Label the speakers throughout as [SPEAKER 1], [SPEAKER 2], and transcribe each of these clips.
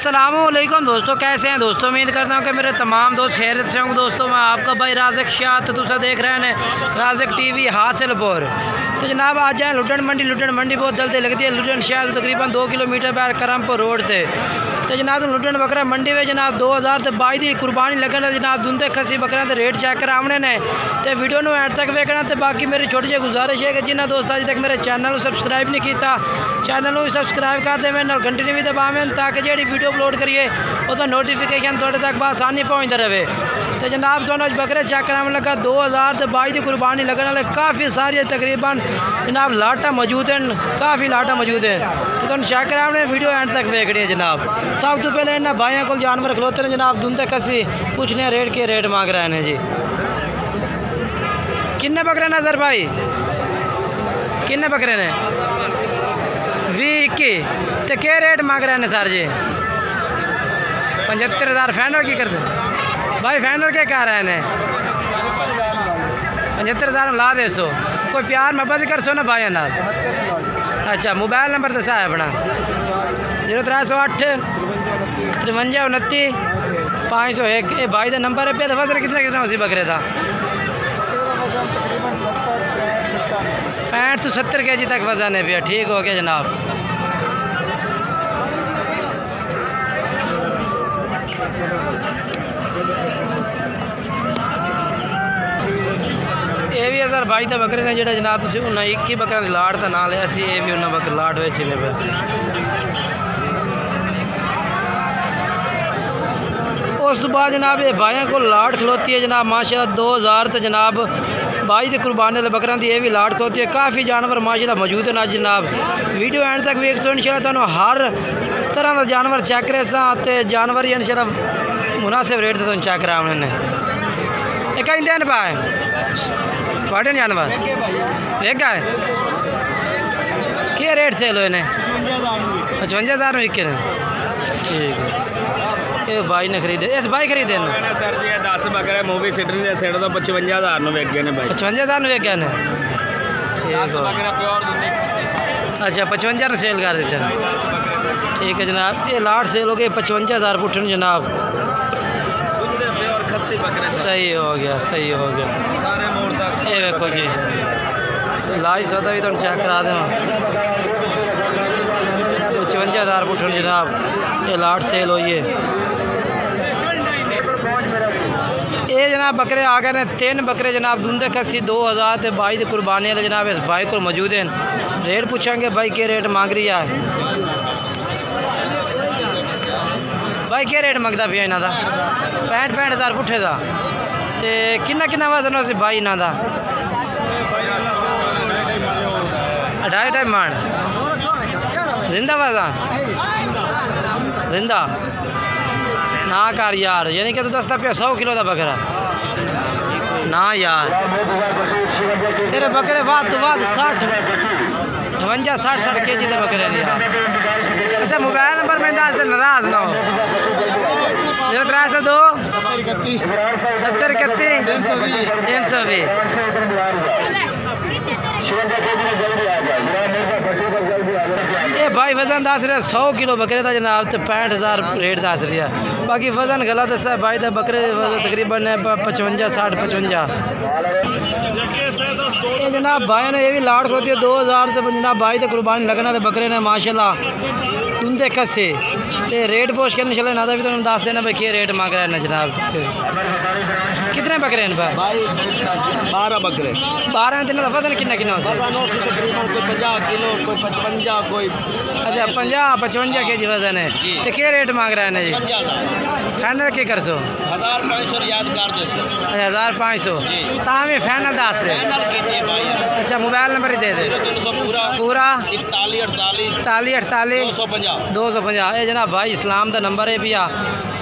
[SPEAKER 1] अस्सलामुअलैकुम दोस्तों, कैसे हैं दोस्तों। उम्मीद करता हूँ कि मेरे तमाम दोस्त खैरियत से होंगे। दोस्तों मैं आपका भाई राज़िक शाह तुसा देख रहे हैं राज़िक टीवी हासिलपुर। तो जनाब आज जाए लुटन मंडी बहुत जल्दी लगती है। लुटन शहर तकरीबन 2 किलोमीटर बैठ करमपुर रोड से। तो जनाब लुटन बकरा मंडी में जनाब 2022 की कुर्बानी लगन जनाब दुंदे खसी बकरा के रेट चेक कराने ने। तो वीडियो में एंड तक वेखना। तो बाकी मेरी छोटी जी गुजारिश है कि जिन्हें दोस्त अज तक मेरे चैनल को सब्सक्राइब नहीं किया चैनल को सब्सक्राइब कर देवें और घंटी भी दबावें ताकि जी वीडियो अपलोड करिए वो नोटिफिकेशन थोड़े तक आसानी पहुँचता रहे। तो जनाब थोड़ा बकरे चेक कराने लगा 2022 की कुर्बानी लगने वाले काफ़ी सारी तकरीबन जनाब लाटा मौजूद हैं, काफ़ी लाटा मौजूद है। तो तुम चेक कराने वीडियो एंड तक वेखनी है। जनाब सब तो पहले इन्हें भाइयों को जानवर खलोते हैं जनाब दुंदे कसी पूछने रेट के रेट मांग रहे हैं जी। किन्ने बकरे ने सर भाई, किन्ने बकरे ने 20-21 तो क्या रेट मांग रहे हैं सर जी। 75,000 फाइनल की करते भाई, फाइनल क्या कह रहे हैं 75,000 ला दे सो। कोई प्यार मोहब्बत कर सो ना भाई ना। अच्छा मोबाइल नंबर दसा है अपना 0308 53 29 501। ये भाई का नंबर है पे। तो वजन कितना कितना उसी बकरे का 65 से 70 kg तक वजन है भैया। ठीक हो गया जनाब। ये भी सर भाई तो बकरे ने जो जनाब तुम उन्हें 21 बकरा की लाट का ना लिया सी। ये भी उन्हें बकर लाट वे छिले पे। उस तो बाद जनाब ये भाइयों को लाट खलोती है जनाब माशाल्लाह 2000 तो जनाब 22 की कुर्बानी वाले बकरों की ये भी लाट खलोती है। काफ़ी जानवर माशाल्लाह मौजूद हैं जनाब। वीडियो एंड तक वेख तो इंशाल्लाह तुहानू हर तरह का जानवर चेक करे तो जानवर ही इंशाल्लाह मुनासिब रेट से तुम चेक करा उन्होंने। ये कहीं दिन पाए थोड़े जानवर वेख गए क्या रेट सेल हुए ने 55,000 में विके ने। ठीक है ये भाई ने खरीदे। इस भाई खरीदे ना सर जी 10 बकरे मूवी सीटर ने सेट तो 55,000 में वेक गए ने भाई। 55,000 में वेक गए ने 10 बकरे प्योर दुंदे खसी। अच्छा 55 में सेल कर देते हैं। 10 बकरे ठीक है जनाब। ये लाट सेल हो गए 55,000 पुठन जनाब दुंदे प्योर खसी बकरे। सही हो गया सही हो गया सारे मोड़दा। ये देखो जी लाई सौदा भी तुम चेक करा दें 55,000 पुठन जनाब। ये लाट सेल हुई है। ये जनाब बकरे आ गए ने 3 बकरे जनाब दुंदे खसी 2022 की कुर्बानी वाले जनाब इस भाई को मौजूद हैं। रेट पूछेंगे भाई क्या रेट मांग रही है भाई क्या रेट मंगता पिया इन्हों का 65,000 पुठे का। तो किन्ना किन्ना वजन हो भाई इन्हों का 2.5 मन जिंदा वजन जिंदा ना कर यार। यानी कि तू दसता पिया 100 किलो का बकरा ना यार। तेरे बकरे वाद तो वाद 60 58-60 kg के बकरे ने यार। अच्छा मोबाइल नंबर मैं दस दिन नाराज ना हो 0302 70 31 320। ये भाई वजन दस रहा 100 किलो बकरे का जनाब। तो 65,000 रेट दस रहा। बाकी वजन गलत है भाई का बकरे तकरीबन 55-60 55। ये जनाब भाई ने ये भी लाट होती है 2000 तो जनाब भाई तो कुर्बानी लगने वाले बकरे ने माशाल्लाह तुंदे कसे। तो रेट पोस्ट करने चले ना भी तुम दस देना भाई क्या रेट मांग रहे हैं जनाब। कितने बकरे हैं भाई
[SPEAKER 2] 12 बकरे
[SPEAKER 1] 12 दिन का वजन कितना कितना
[SPEAKER 2] कोई 50 किलो कोई 55 कोई।
[SPEAKER 1] अच्छा 50-55 kg वजन है। तो क्या रेट मांग रहे हैं जी फाइनल क्या कर सो
[SPEAKER 2] 1500 याद कर दो।
[SPEAKER 1] अच्छा 1500 तामी फाइनल दस दे। अच्छा मोबाइल नंबर ही दे दे
[SPEAKER 2] 0300 पूरा 41 48 250।
[SPEAKER 1] ये जनाब भाई इस्लाम का नंबर है भैया।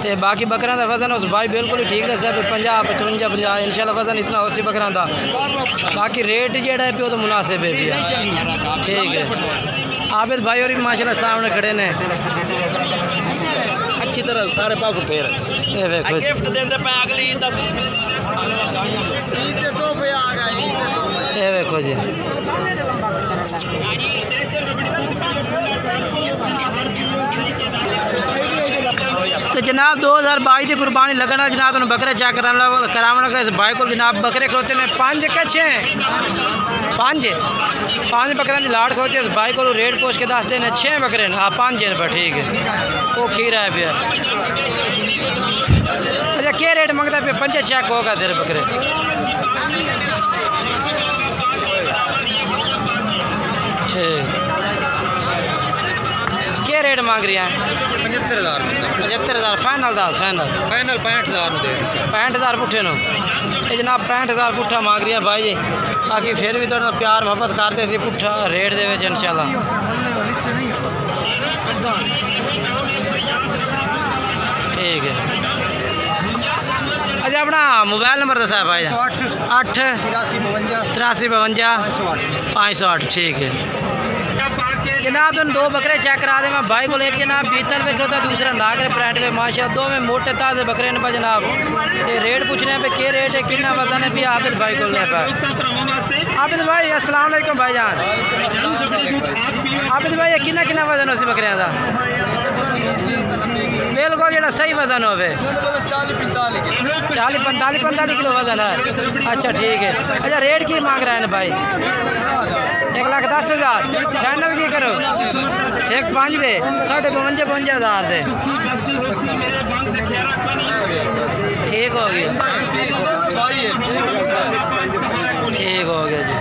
[SPEAKER 1] तो बाकी बकरा का वजन उस भाई बिल्कुल ही ठीक दसा 50-55 इंशाल्लाह वजन इतना उसी बकरा का। बाकी रेट जेड़ा है पे तो मुनासिब है भैया। ठीक है आबिद भाई और माशाल्लाह सामने खड़े ने
[SPEAKER 2] अच्छी तरह सारे पास फेर
[SPEAKER 1] ये देखो
[SPEAKER 2] गिफ्ट देंदे पे अगली ईद ईद तो पे आ गई।
[SPEAKER 1] ये देखो जी तो जनाब 2022 की कुर्बानी लगना जनाब तुम बकरे चेक करावना इस भाई को जनाब बकरे खलोते ने 5 के 6 5 बकरे की लाट खलोते इस भाई को रेट पोस्ट के दस देने 6 बकरे हाँ 5 रुपये ठीक है वो खीरा है भैया। अच्छा क्या रेट मंगता है 5 चेक होगा तेरे बकरे ठीक क्या रेट मांग रही हैं 75,000 फाइनल दस
[SPEAKER 2] फाइनल 65,000 दे
[SPEAKER 1] 65,000 पुट्ठे नो ये जनाब 65,000 पुट्ठा मांग रही है भाई जी। बाकी फिर भी थोड़ा प्यार मोहब्बत करते सी पुट्ठा रेट दे इंशाल्लाह। ठीक है अच्छा अपना मोबाइल नंबर दसा है भाई 8 83 52 508 ठीक है जनाब तुम 2 बकरे चेक करा दे मैं भाई को लेके जनाब 20 रुपये होता दूसरा नाग रे प्राइट में माशा 2 में मोटे ताजे बकरे ने जनाब ये रेट पूछने पे क्या रेट है कितना वजन है भी आबिद भाई को ले आबिद भाई अस्सलाम वालेकुम भाईजान आबिद भाई कितना कितना वजन हो बकरिया का बिल्कुल जो सही वजन हो 40-45 किलो वजन है अच्छा ठीक है। अच्छा रेट की मांग रहे हैं भाई 1,10,000 फाइनल की करो 1,5 दे 52,000 दे ठीक हो गया ठीक हो गया जी।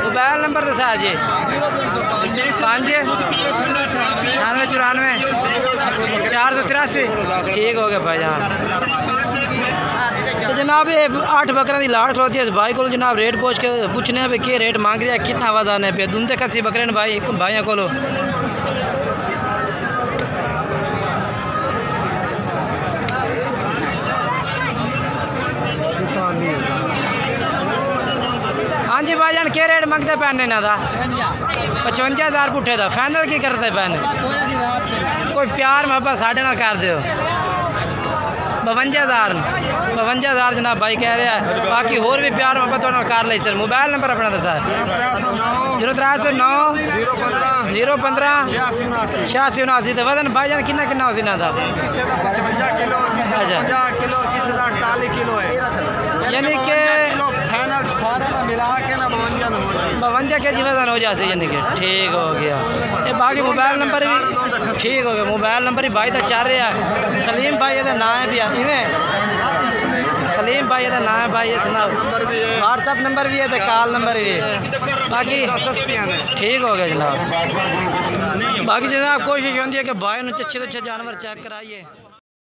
[SPEAKER 1] मोबाइल नंबर दसा जी 5 94 483 ठीक हो गया भाईजान। तो जनाब ये 8 बकरा की लाट खलोती है इस भाई को जनाब रेट पूछ के पूछने पे क्या रेट मांग रहा है कितना वजन है पे दुंदे कसी बकरे ने भाई भाइयों को हाँ जी भाईजान क्या रेट मंगते पैन इन्हों का 55,000 पुट्ठे का फाइनल की करते पैन कोई प्यार मोहब्बत साढ़े नाल कर दो 52,000 जनाब भाई कह रहा है बाकी होर भी प्यार मोहब्बत कर ले सर। मोबाइल नंबर अपना दसा 0309 015 8679 तो वजन भाईजान कितना कितना हो इन्हों का
[SPEAKER 2] 55 किलो 50 किलो 48 किलो है
[SPEAKER 1] यानी कि
[SPEAKER 2] फाइनल सारा मिला के ना
[SPEAKER 1] 52 के जी वजन हो जाते यानी कि ठीक हो गया। ये बाकी मोबाइल नंबर भी ठीक हो गया मोबाइल नंबर ही भाई तो चल रहा है सलीम भाई का नाम है भी सलीम भाई का नाम है भाई व्हाट्सअप नंबर भी है तो कॉल नंबर भी है बाकी ठीक हो गया जनाब। बाकी जनाब कोशिश होती है कि भाई अच्छे से अच्छे जानवर चेक कराइए।